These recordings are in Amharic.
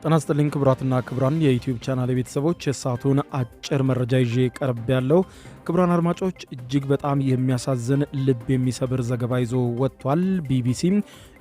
ጤና ይስጥልኝ ክቡራትና ክቡራን የዩቲዩብ ቻናል ቤተሰቦች የሰዓቱን አጭር መረጃ ይዤ ቀርብ ያለው ክቡራን አድማጮች እጅግ በጣም የሚያሳዝን ልብ የሚሰብር ዘገባ ይዞ ወጥቷል ቢቢሲ።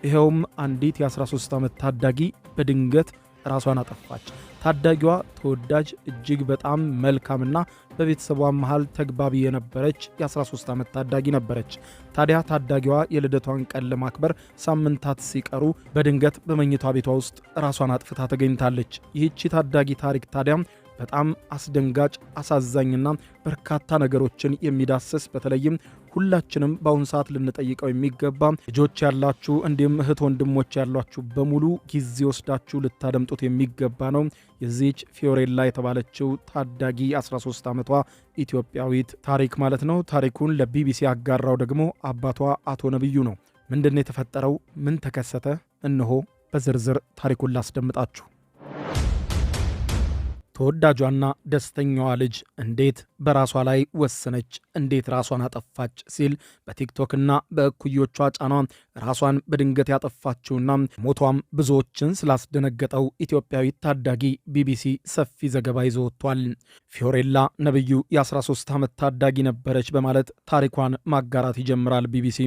ይሄውም አንዲት የ13 ዓመት ታዳጊ በድንገት ራሷን አጠፋች። ታዳጊዋ ተወዳጅ እጅግ በጣም መልካምና በቤተሰቧ መሃል ተግባቢ የነበረች የ13 ዓመት ታዳጊ ነበረች። ታዲያ ታዳጊዋ የልደቷን ቀን ለማክበር ሳምንታት ሲቀሩ በድንገት በመኝታ ቤቷ ውስጥ ራሷን አጥፍታ ተገኝታለች። ይህቺ ታዳጊ ታሪክ ታዲያ በጣም አስደንጋጭ፣ አሳዛኝና በርካታ ነገሮችን የሚዳስስ በተለይም ሁላችንም በአሁኑ ሰዓት ልንጠይቀው የሚገባ ልጆች ያላችሁ እንዲሁም እህት ወንድሞች ያሏችሁ በሙሉ ጊዜ ወስዳችሁ ልታደምጡት የሚገባ ነው። የዚች ፊዮሬላ የተባለችው ታዳጊ 13 ዓመቷ ኢትዮጵያዊት ታሪክ ማለት ነው። ታሪኩን ለቢቢሲ ያጋራው ደግሞ አባቷ አቶ ነብዩ ነው። ምንድነው የተፈጠረው? ምን ተከሰተ? እነሆ በዝርዝር ታሪኩን ላስደምጣችሁ። ተወዳጇና ደስተኛዋ ልጅ እንዴት በራሷ ላይ ወሰነች? እንዴት ራሷን አጠፋች? ሲል በቲክቶክና በእኩዮቿ ጫኗ ራሷን በድንገት ያጠፋችውና ሞቷም ብዙዎችን ስላስደነገጠው ኢትዮጵያዊት ታዳጊ ቢቢሲ ሰፊ ዘገባ ይዞ ወጥቷል። ፊዮሬላ ነብዩ የ13 ዓመት ታዳጊ ነበረች በማለት ታሪኳን ማጋራት ይጀምራል ቢቢሲ።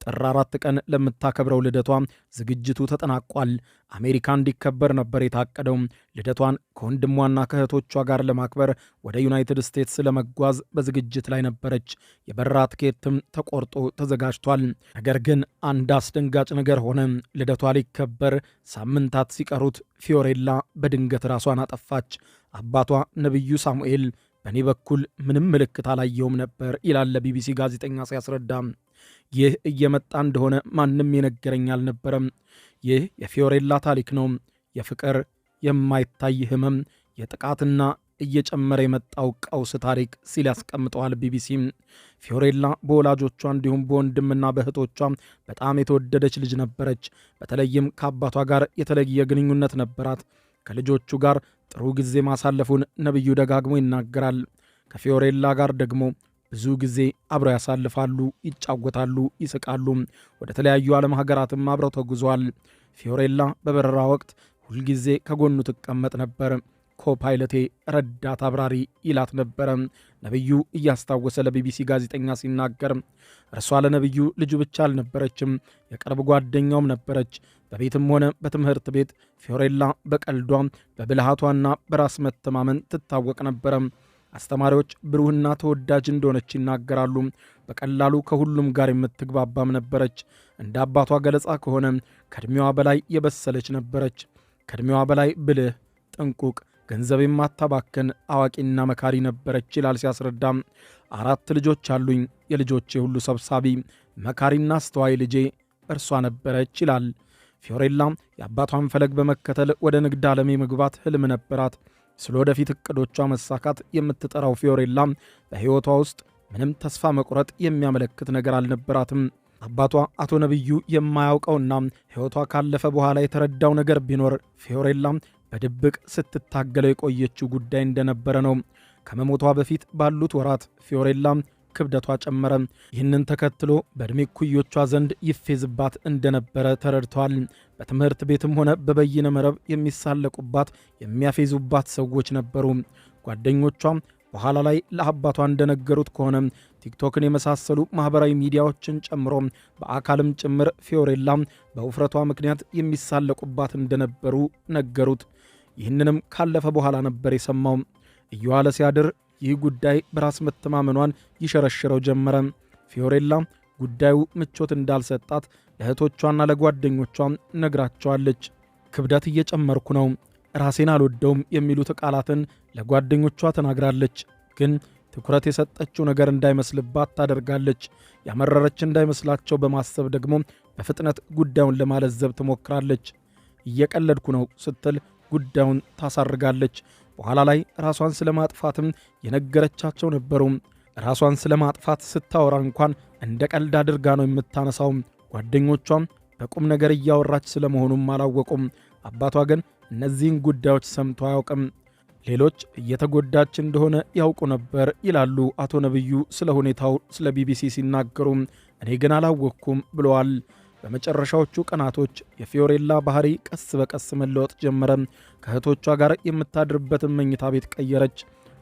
ጥር 4 ቀን ለምታከብረው ልደቷ ዝግጅቱ ተጠናቋል። አሜሪካ እንዲከበር ነበር የታቀደው። ልደቷን ከወንድሟና ከእህቶቿ ጋር ለማክበር ወደ ዩናይትድ ስቴትስ ለመጓዝ በዝግጅት ላይ ነበረች። የበረራ ትኬትም ተቆርጦ ተዘጋጅቷል። ነገር ግን አንድ አስደንጋጭ ነገር ሆነ። ልደቷ ሊከበር ሳምንታት ሲቀሩት ፊዮሬላ በድንገት ራሷን አጠፋች። አባቷ ነብዩ ሳሙኤል በእኔ በኩል ምንም ምልክት አላየውም ነበር ይላል ለቢቢሲ ጋዜጠኛ ሲያስረዳ። ይህ እየመጣ እንደሆነ ማንም የነገረኝ አልነበረም። ይህ የፊዮሬላ ታሪክ ነው። የፍቅር፣ የማይታይ ህመም፣ የጥቃትና እየጨመረ የመጣው ቀውስ ታሪክ ሲል ያስቀምጠዋል ቢቢሲ። ፊዮሬላ በወላጆቿ እንዲሁም በወንድምና በእህቶቿ በጣም የተወደደች ልጅ ነበረች። በተለይም ከአባቷ ጋር የተለየ ግንኙነት ነበራት። ከልጆቹ ጋር ጥሩ ጊዜ ማሳለፉን ነብዩ ደጋግሞ ይናገራል። ከፊዮሬላ ጋር ደግሞ ብዙ ጊዜ አብረው ያሳልፋሉ፣ ይጫወታሉ፣ ይስቃሉ። ወደ ተለያዩ ዓለም ሀገራትም አብረው ተጉዘዋል። ፊዮሬላ በበረራ ወቅት ሁልጊዜ ከጎኑ ትቀመጥ ነበር። ኮፓይለቴ፣ ረዳት አብራሪ ይላት ነበረ። ነብዩ እያስታወሰ ለቢቢሲ ጋዜጠኛ ሲናገር እርሷ ለነብዩ ልጁ ብቻ አልነበረችም፣ የቅርብ ጓደኛውም ነበረች። በቤትም ሆነ በትምህርት ቤት ፊዮሬላ በቀልዷ በብልሃቷና በራስ መተማመን ትታወቅ ነበረ። አስተማሪዎች ብሩህና ተወዳጅ እንደሆነች ይናገራሉ። በቀላሉ ከሁሉም ጋር የምትግባባም ነበረች። እንደ አባቷ ገለጻ ከሆነ ከዕድሜዋ በላይ የበሰለች ነበረች። ከዕድሜዋ በላይ ብልህ፣ ጥንቁቅ፣ ገንዘብ የማታባክን አዋቂና መካሪ ነበረች ይላል ሲያስረዳም። 4 ልጆች አሉኝ፣ የልጆቼ ሁሉ ሰብሳቢ፣ መካሪና አስተዋይ ልጄ እርሷ ነበረች ይላል። ፊዮሬላ የአባቷን ፈለግ በመከተል ወደ ንግድ ዓለም የመግባት ህልም ነበራት። ስለ ወደፊት እቅዶቿ መሳካት የምትጠራው ፊዮሬላ በሕይወቷ ውስጥ ምንም ተስፋ መቁረጥ የሚያመለክት ነገር አልነበራትም። አባቷ አቶ ነብዩ የማያውቀውና ሕይወቷ ካለፈ በኋላ የተረዳው ነገር ቢኖር ፊዮሬላ በድብቅ ስትታገለው የቆየችው ጉዳይ እንደነበረ ነው። ከመሞቷ በፊት ባሉት ወራት ፊዮሬላ ክብደቷ ጨመረ። ይህንን ተከትሎ በዕድሜ ኩዮቿ ዘንድ ይፌዝባት እንደነበረ ተረድተዋል። በትምህርት ቤትም ሆነ በበይነ መረብ የሚሳለቁባት፣ የሚያፌዙባት ሰዎች ነበሩ። ጓደኞቿ በኋላ ላይ ለአባቷ እንደነገሩት ከሆነ ቲክቶክን የመሳሰሉ ማኅበራዊ ሚዲያዎችን ጨምሮ በአካልም ጭምር ፊዮሬላ በውፍረቷ ምክንያት የሚሳለቁባት እንደነበሩ ነገሩት። ይህንንም ካለፈ በኋላ ነበር የሰማው። እየዋለ ሲያድር ይህ ጉዳይ በራስ መተማመኗን ይሸረሽረው ጀመረ። ፊዮሬላ ጉዳዩ ምቾት እንዳልሰጣት ለእህቶቿና ለጓደኞቿ ነግራቸዋለች። ክብደት እየጨመርኩ ነው፣ ራሴን አልወደውም የሚሉት ቃላትን ለጓደኞቿ ተናግራለች። ግን ትኩረት የሰጠችው ነገር እንዳይመስልባት ታደርጋለች። ያመረረች እንዳይመስላቸው በማሰብ ደግሞ በፍጥነት ጉዳዩን ለማለዘብ ትሞክራለች። እየቀለድኩ ነው ስትል ጉዳዩን ታሳርጋለች። በኋላ ላይ ራሷን ስለማጥፋትም የነገረቻቸው ነበሩ። ራሷን ስለማጥፋት ስታወራ እንኳን እንደ ቀልድ አድርጋ ነው የምታነሳው። ጓደኞቿም በቁም ነገር እያወራች ስለመሆኑም አላወቁም። አባቷ ግን እነዚህን ጉዳዮች ሰምቶ አያውቅም። ሌሎች እየተጎዳች እንደሆነ ያውቁ ነበር ይላሉ አቶ ነብዩ ስለ ሁኔታው ስለ ቢቢሲ ሲናገሩ። እኔ ግን አላወቅኩም ብለዋል። በመጨረሻዎቹ ቀናቶች የፊዮሬላ ባህሪ ቀስ በቀስ መለወጥ ጀመረ። ከእህቶቿ ጋር የምታድርበትን መኝታ ቤት ቀየረች።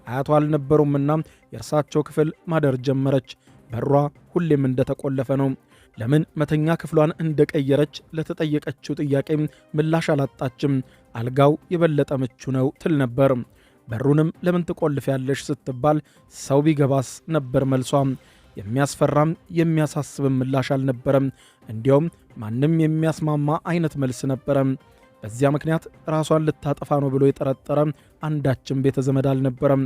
አያቷ አልነበሩምና የእርሳቸው ክፍል ማደር ጀመረች። በሯ ሁሌም እንደተቆለፈ ነው። ለምን መተኛ ክፍሏን እንደቀየረች ለተጠየቀችው ጥያቄ ምላሽ አላጣችም። አልጋው የበለጠ ምቹ ነው ትል ነበር። በሩንም ለምን ትቆልፊያለሽ ስትባል ሰው ቢገባስ ነበር መልሷ። የሚያስፈራም የሚያሳስብም ምላሽ አልነበረም። እንዲያውም ማንም የሚያስማማ አይነት መልስ ነበረ። በዚያ ምክንያት ራሷን ልታጠፋ ነው ብሎ የጠረጠረ አንዳችም ቤተ ዘመድ አልነበረም።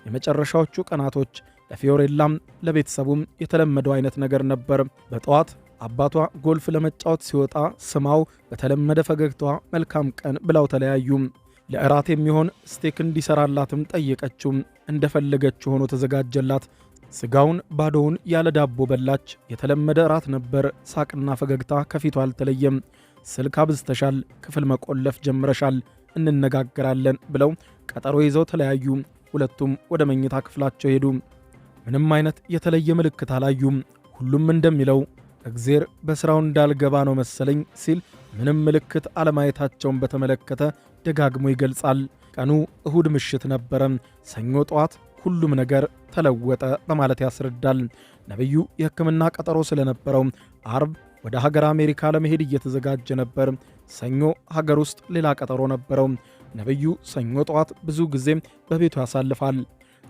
የመጨረሻዎቹ ቀናቶች ለፊዮሬላም ለቤተሰቡም የተለመደው አይነት ነገር ነበር። በጠዋት አባቷ ጎልፍ ለመጫወት ሲወጣ ስማው በተለመደ ፈገግታዋ መልካም ቀን ብላው ተለያዩ። ለእራት የሚሆን ስቴክ እንዲሰራላትም ጠየቀችው። እንደፈለገችው ሆኖ ተዘጋጀላት። ስጋውን ባዶውን ያለ ዳቦ በላች። የተለመደ እራት ነበር። ሳቅና ፈገግታ ከፊቷ አልተለየም። ስልክ አብዝተሻል፣ ክፍል መቆለፍ ጀምረሻል፣ እንነጋገራለን ብለው ቀጠሮ ይዘው ተለያዩ። ሁለቱም ወደ መኝታ ክፍላቸው ሄዱ። ምንም አይነት የተለየ ምልክት አላዩም። ሁሉም እንደሚለው እግዜር በሥራው እንዳልገባ ነው መሰለኝ ሲል ምንም ምልክት አለማየታቸውን በተመለከተ ደጋግሞ ይገልጻል። ቀኑ እሁድ ምሽት ነበረ። ሰኞ ጠዋት ሁሉም ነገር ተለወጠ በማለት ያስረዳል። ነብዩ የሕክምና ቀጠሮ ስለነበረው አርብ ወደ ሀገር አሜሪካ ለመሄድ እየተዘጋጀ ነበር። ሰኞ ሀገር ውስጥ ሌላ ቀጠሮ ነበረው። ነብዩ ሰኞ ጠዋት ብዙ ጊዜ በቤቱ ያሳልፋል።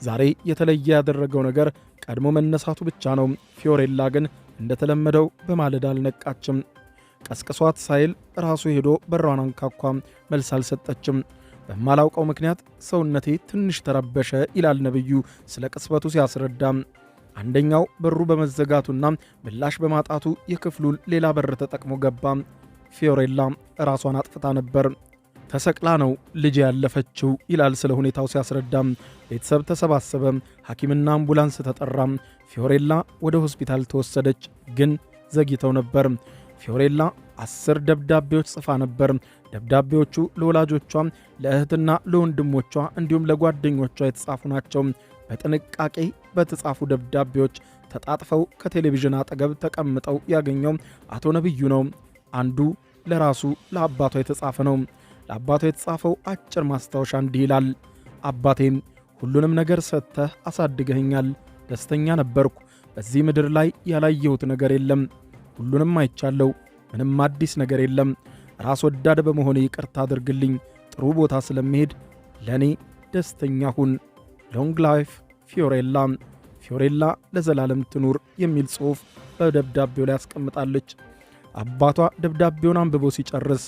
ዛሬ የተለየ ያደረገው ነገር ቀድሞ መነሳቱ ብቻ ነው። ፊዮሬላ ግን እንደተለመደው በማለዳ አልነቃችም። ቀስቅሷት ሳይል ራሱ ሄዶ በሯን አንኳኳ። መልስ አልሰጠችም። በማላውቀው ምክንያት ሰውነቴ ትንሽ ተረበሸ ይላል ነብዩ ስለ ቅጽበቱ ሲያስረዳ። አንደኛው በሩ በመዘጋቱና ምላሽ በማጣቱ የክፍሉን ሌላ በር ተጠቅሞ ገባ። ፊዮሬላ ራሷን አጥፍታ ነበር። ተሰቅላ ነው ልጅ ያለፈችው ይላል ስለ ሁኔታው ሲያስረዳም። ቤተሰብ ተሰባሰበ። ሐኪምና አምቡላንስ ተጠራ። ፊዮሬላ ወደ ሆስፒታል ተወሰደች። ግን ዘግይተው ነበር። ፊዮሬላ 10 ደብዳቤዎች ጽፋ ነበር። ደብዳቤዎቹ ለወላጆቿ፣ ለእህትና ለወንድሞቿ እንዲሁም ለጓደኞቿ የተጻፉ ናቸው። በጥንቃቄ በተጻፉ ደብዳቤዎች ተጣጥፈው ከቴሌቪዥን አጠገብ ተቀምጠው ያገኘው አቶ ነብዩ ነው። አንዱ ለራሱ ለአባቷ የተጻፈ ነው። ለአባቷ የተጻፈው አጭር ማስታወሻ እንዲህ ይላል። አባቴም ሁሉንም ነገር ሰጥተህ አሳድገኸኛል። ደስተኛ ነበርኩ። በዚህ ምድር ላይ ያላየሁት ነገር የለም። ሁሉንም አይቻለሁ። ምንም አዲስ ነገር የለም። ራስ ወዳድ በመሆኔ ይቅርታ አድርግልኝ። ጥሩ ቦታ ስለምሄድ ለእኔ ደስተኛ ሁን። ሎንግ ላይፍ ፊዮሬላ። ፊዮሬላ ለዘላለም ትኑር የሚል ጽሑፍ በደብዳቤው ላይ ያስቀምጣለች። አባቷ ደብዳቤውን አንብቦ ሲጨርስ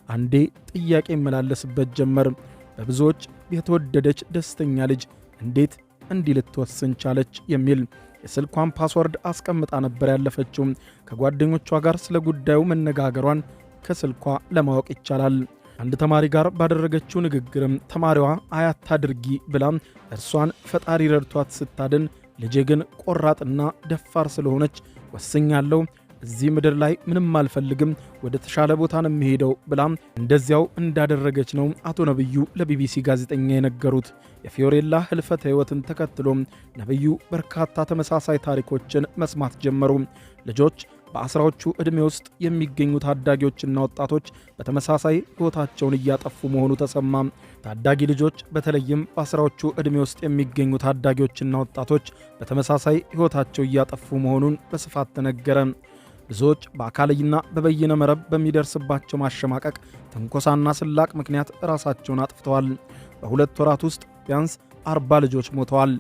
አንዴ ጥያቄ ይመላለስበት ጀመር። በብዙዎች የተወደደች ደስተኛ ልጅ እንዴት እንዲህ ልትወስን ቻለች የሚል። የስልኳን ፓስወርድ አስቀምጣ ነበር ያለፈችው። ከጓደኞቿ ጋር ስለ ጉዳዩ መነጋገሯን ከስልኳ ለማወቅ ይቻላል። አንድ ተማሪ ጋር ባደረገችው ንግግርም ተማሪዋ አያታድርጊ ብላ እርሷን ፈጣሪ ረድቷት ስታድን፣ ልጄ ግን ቆራጥና ደፋር ስለሆነች ወስኛለሁ፣ እዚህ ምድር ላይ ምንም አልፈልግም፣ ወደ ተሻለ ቦታ ነው የምሄደው ብላ እንደዚያው እንዳደረገች ነው አቶ ነብዩ ለቢቢሲ ጋዜጠኛ የነገሩት። የፊዮሬላ ህልፈተ ሕይወትን ተከትሎ ነብዩ በርካታ ተመሳሳይ ታሪኮችን መስማት ጀመሩ። ልጆች በአስራዎቹ ዕድሜ ውስጥ የሚገኙ ታዳጊዎችና ወጣቶች በተመሳሳይ ሕይወታቸውን እያጠፉ መሆኑ ተሰማ። ታዳጊ ልጆች በተለይም በአስራዎቹ ዕድሜ ውስጥ የሚገኙ ታዳጊዎችና ወጣቶች በተመሳሳይ ሕይወታቸው እያጠፉ መሆኑን በስፋት ተነገረ። ብዙዎች በአካላዊና በበይነ መረብ በሚደርስባቸው ማሸማቀቅ፣ ትንኮሳና ስላቅ ምክንያት ራሳቸውን አጥፍተዋል። በሁለት ወራት ውስጥ ቢያንስ 40 ልጆች ሞተዋል።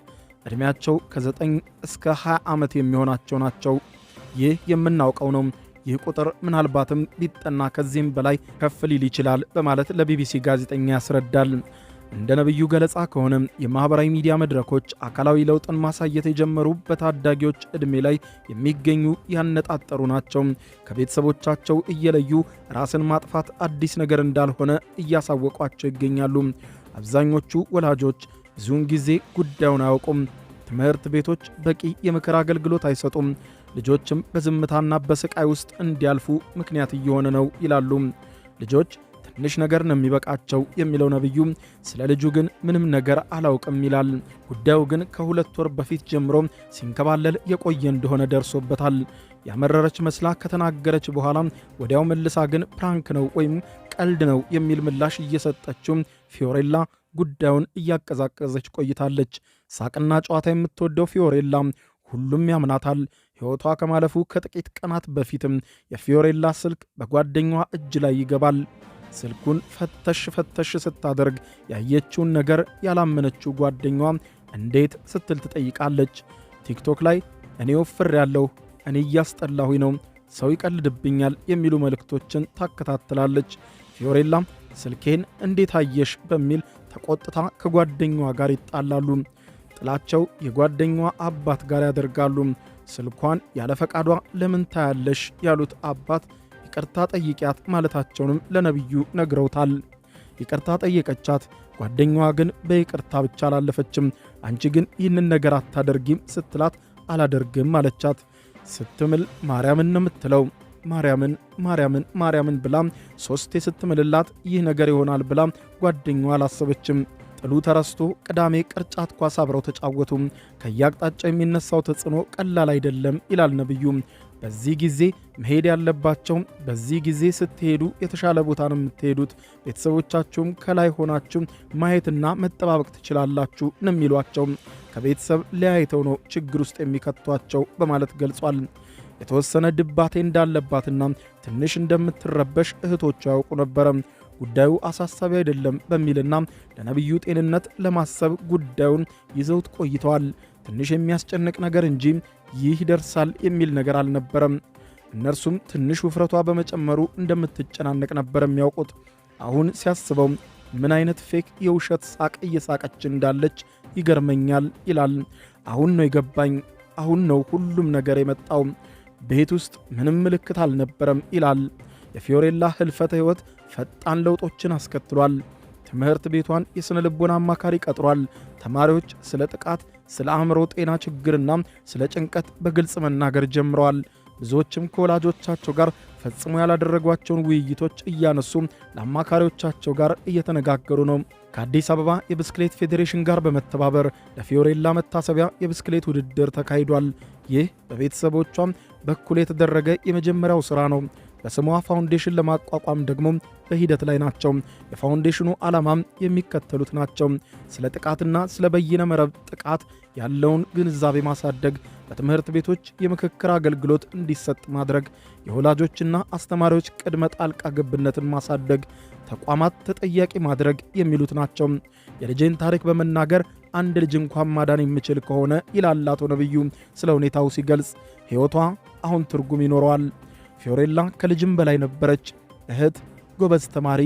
ዕድሜያቸው ከ9 እስከ 20 ዓመት የሚሆናቸው ናቸው። ይህ የምናውቀው ነው። ይህ ቁጥር ምናልባትም ቢጠና ከዚህም በላይ ከፍ ሊል ይችላል በማለት ለቢቢሲ ጋዜጠኛ ያስረዳል። እንደ ነብዩ ገለጻ ከሆነ የማኅበራዊ ሚዲያ መድረኮች አካላዊ ለውጥን ማሳየት የጀመሩ በታዳጊዎች ዕድሜ ላይ የሚገኙ ያነጣጠሩ ናቸው። ከቤተሰቦቻቸው እየለዩ ራስን ማጥፋት አዲስ ነገር እንዳልሆነ እያሳወቋቸው ይገኛሉ። አብዛኞቹ ወላጆች ብዙውን ጊዜ ጉዳዩን አያውቁም። ትምህርት ቤቶች በቂ የምክር አገልግሎት አይሰጡም። ልጆችም በዝምታና በስቃይ ውስጥ እንዲያልፉ ምክንያት እየሆነ ነው ይላሉ። ልጆች ትንሽ ነገር ነው የሚበቃቸው የሚለው ነብዩ ስለ ልጁ ግን ምንም ነገር አላውቅም ይላል። ጉዳዩ ግን ከ2 ወር በፊት ጀምሮ ሲንከባለል የቆየ እንደሆነ ደርሶበታል። ያመረረች መስላ ከተናገረች በኋላ ወዲያው መልሳ ግን ፕራንክ ነው ወይም ቀልድ ነው የሚል ምላሽ እየሰጠችው ፊዮሬላ ጉዳዩን እያቀዛቀዘች ቆይታለች። ሳቅና ጨዋታ የምትወደው ፊዮሬላ ሁሉም ያምናታል። ሕይወቷ ከማለፉ ከጥቂት ቀናት በፊትም የፊዮሬላ ስልክ በጓደኛዋ እጅ ላይ ይገባል። ስልኩን ፈተሽ ስታደርግ ያየችውን ነገር ያላመነችው ጓደኛዋ እንዴት ስትል ትጠይቃለች። ቲክቶክ ላይ እኔ ወፍሬያለሁ፣ እኔ እያስጠላሁኝ ነው፣ ሰው ይቀልድብኛል የሚሉ መልእክቶችን ታከታትላለች። ፊዮሬላ ስልኬን እንዴት አየሽ በሚል ተቆጥታ ከጓደኛዋ ጋር ይጣላሉ። ጥላቸው የጓደኛዋ አባት ጋር ያደርጋሉ። ስልኳን ያለ ፈቃዷ ለምን ታያለሽ ያሉት አባት ይቅርታ ጠይቂያት ማለታቸውንም ለነብዩ ነግረውታል። ይቅርታ ጠየቀቻት። ጓደኛዋ ግን በይቅርታ ብቻ አላለፈችም። አንቺ ግን ይህንን ነገር አታደርጊም ስትላት አላደርግም አለቻት። ስትምል ማርያምን ነው የምትለው። ማርያምን ብላ 3 ስትምልላት ይህ ነገር ይሆናል ብላ ጓደኛዋ አላሰበችም። ጥሉ ተረስቶ ቅዳሜ ቅርጫት ኳስ አብረው ተጫወቱ። ከያቅጣጫው የሚነሳው ተጽዕኖ ቀላል አይደለም ይላል ነብዩ። በዚህ ጊዜ መሄድ ያለባቸው በዚህ ጊዜ ስትሄዱ የተሻለ ቦታ ነው የምትሄዱት፣ ቤተሰቦቻችሁም ከላይ ሆናችሁ ማየትና መጠባበቅ ትችላላችሁ ነው የሚሏቸው። ከቤተሰብ ለያይተው ነው ችግር ውስጥ የሚከቷቸው በማለት ገልጿል። የተወሰነ ድባቴ እንዳለባትና ትንሽ እንደምትረበሽ እህቶቿ ያውቁ ነበረ። ጉዳዩ አሳሳቢ አይደለም በሚልና ለነብዩ ጤንነት ለማሰብ ጉዳዩን ይዘውት ቆይተዋል። ትንሽ የሚያስጨንቅ ነገር እንጂ ይህ ይደርሳል የሚል ነገር አልነበረም። እነርሱም ትንሽ ውፍረቷ በመጨመሩ እንደምትጨናነቅ ነበር የሚያውቁት። አሁን ሲያስበው ምን አይነት ፌክ የውሸት ሳቅ እየሳቀች እንዳለች ይገርመኛል ይላል። አሁን ነው የገባኝ፣ አሁን ነው ሁሉም ነገር የመጣው። ቤት ውስጥ ምንም ምልክት አልነበረም ይላል። የፊዮሬላ ህልፈተ ሕይወት ፈጣን ለውጦችን አስከትሏል። ትምህርት ቤቷን የሥነ ልቦና አማካሪ ቀጥሯል። ተማሪዎች ስለ ጥቃት፣ ስለ አእምሮ ጤና ችግርና ስለ ጭንቀት በግልጽ መናገር ጀምረዋል። ብዙዎችም ከወላጆቻቸው ጋር ፈጽሞ ያላደረጓቸውን ውይይቶች እያነሱ ለአማካሪዎቻቸው ጋር እየተነጋገሩ ነው። ከአዲስ አበባ የብስክሌት ፌዴሬሽን ጋር በመተባበር ለፊዮሬላ መታሰቢያ የብስክሌት ውድድር ተካሂዷል። ይህ በቤተሰቦቿም በኩል የተደረገ የመጀመሪያው ሥራ ነው። በስሟ ፋውንዴሽን ለማቋቋም ደግሞ በሂደት ላይ ናቸው። የፋውንዴሽኑ ዓላማም የሚከተሉት ናቸው። ስለ ጥቃትና ስለ በይነ መረብ ጥቃት ያለውን ግንዛቤ ማሳደግ፣ በትምህርት ቤቶች የምክክር አገልግሎት እንዲሰጥ ማድረግ፣ የወላጆችና አስተማሪዎች ቅድመ ጣልቃ ገብነትን ማሳደግ፣ ተቋማት ተጠያቂ ማድረግ የሚሉት ናቸው። የልጄን ታሪክ በመናገር አንድ ልጅ እንኳን ማዳን የሚችል ከሆነ ይላል አቶ ነብዩ ስለ ሁኔታው ሲገልጽ፣ ሕይወቷ አሁን ትርጉም ይኖረዋል። ፊዮሬላ ከልጅም በላይ ነበረች። እህት፣ ጎበዝ ተማሪ፣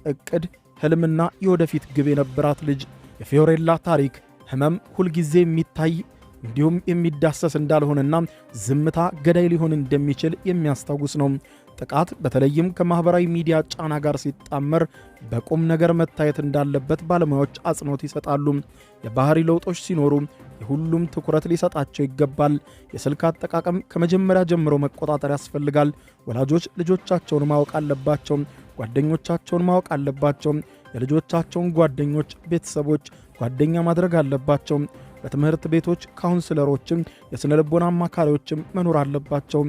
ዕቅድ፣ ሕልምና የወደፊት ግብ የነበራት ልጅ። የፊዮሬላ ታሪክ ሕመም ሁልጊዜ የሚታይ እንዲሁም የሚዳሰስ እንዳልሆነና ዝምታ ገዳይ ሊሆን እንደሚችል የሚያስታውስ ነው። ጥቃት በተለይም ከማኅበራዊ ሚዲያ ጫና ጋር ሲጣመር በቁም ነገር መታየት እንዳለበት ባለሙያዎች አጽንኦት ይሰጣሉ። የባህሪ ለውጦች ሲኖሩ የሁሉም ትኩረት ሊሰጣቸው ይገባል። የስልክ አጠቃቀም ከመጀመሪያ ጀምሮ መቆጣጠር ያስፈልጋል። ወላጆች ልጆቻቸውን ማወቅ አለባቸው። ጓደኞቻቸውን ማወቅ አለባቸው። የልጆቻቸውን ጓደኞች፣ ቤተሰቦች ጓደኛ ማድረግ አለባቸው። በትምህርት ቤቶች ካውንስለሮችም የሥነ ልቦና አማካሪዎችም መኖር አለባቸው።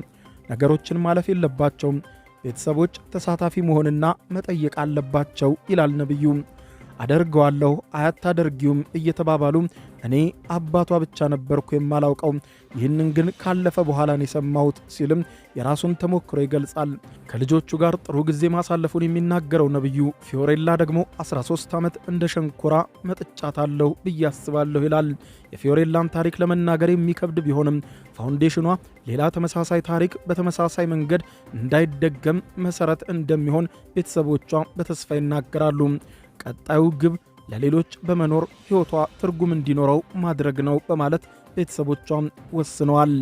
ነገሮችን ማለፍ የለባቸውም። ቤተሰቦች ተሳታፊ መሆንና መጠየቅ አለባቸው ይላል ነብዩ። አደርገዋለሁ አያታደርጊውም እየተባባሉ እኔ አባቷ ብቻ ነበርኩ የማላውቀው፣ ይህንን ግን ካለፈ በኋላ ነው የሰማሁት ሲልም የራሱን ተሞክሮ ይገልጻል። ከልጆቹ ጋር ጥሩ ጊዜ ማሳለፉን የሚናገረው ነብዩ ፊዮሬላ ደግሞ 13 ዓመት እንደ ሸንኮራ መጥጫታለሁ ብዬ አስባለሁ ይላል። የፊዮሬላን ታሪክ ለመናገር የሚከብድ ቢሆንም ፋውንዴሽኗ ሌላ ተመሳሳይ ታሪክ በተመሳሳይ መንገድ እንዳይደገም መሠረት እንደሚሆን ቤተሰቦቿ በተስፋ ይናገራሉ። ቀጣዩ ግብ ለሌሎች በመኖር ሕይወቷ ትርጉም እንዲኖረው ማድረግ ነው በማለት ቤተሰቦቿም ወስነዋል።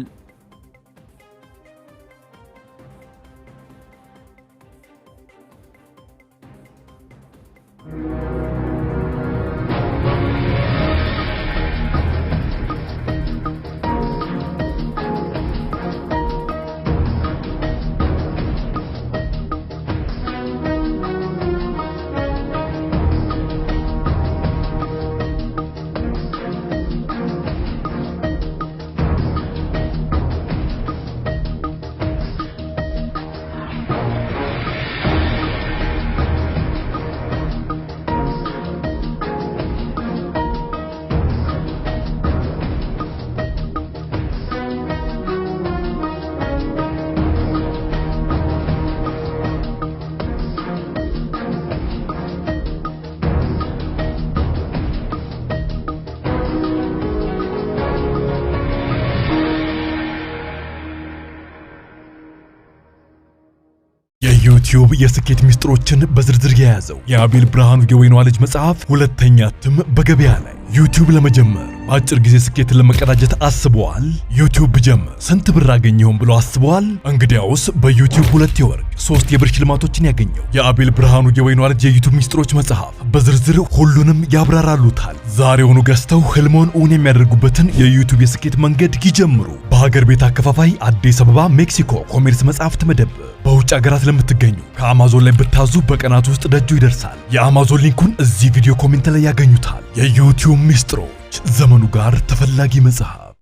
የዩቲዩብ የስኬት ሚስጥሮችን በዝርዝር የያዘው የአቤል ብርሃኑ የወይኗ ልጅ መጽሐፍ ሁለተኛ እትም በገበያ ላይ። ዩቲዩብ ለመጀመር በአጭር ጊዜ ስኬትን ለመቀዳጀት አስበዋል? ዩቲዩብ ብጀምር ስንት ብር አገኘሁም ብሎ አስበዋል? እንግዲያውስ በዩቲዩብ 2 የወርቅ 3 የብር ሽልማቶችን ያገኘው የአቤል ብርሃኑ የወይኗ ልጅ የዩቲዩብ ሚስጥሮች መጽሐፍ በዝርዝር ሁሉንም ያብራራሉታል። ዛሬውኑ ገዝተው ህልሞን እውን የሚያደርጉበትን የዩቲዩብ የስኬት መንገድ ይጀምሩ። በሀገር ቤት አከፋፋይ አዲስ አበባ ሜክሲኮ ኮሜርስ መጽሐፍት መደብር። በውጭ ሀገራት ለምትገኙ ከአማዞን ላይ ብታዙ በቀናት ውስጥ ደጁ ይደርሳል። የአማዞን ሊንኩን እዚህ ቪዲዮ ኮሜንት ላይ ያገኙታል። የዩቲዩብ ሚስጥሮች፣ ዘመኑ ጋር ተፈላጊ መጽሐፍ።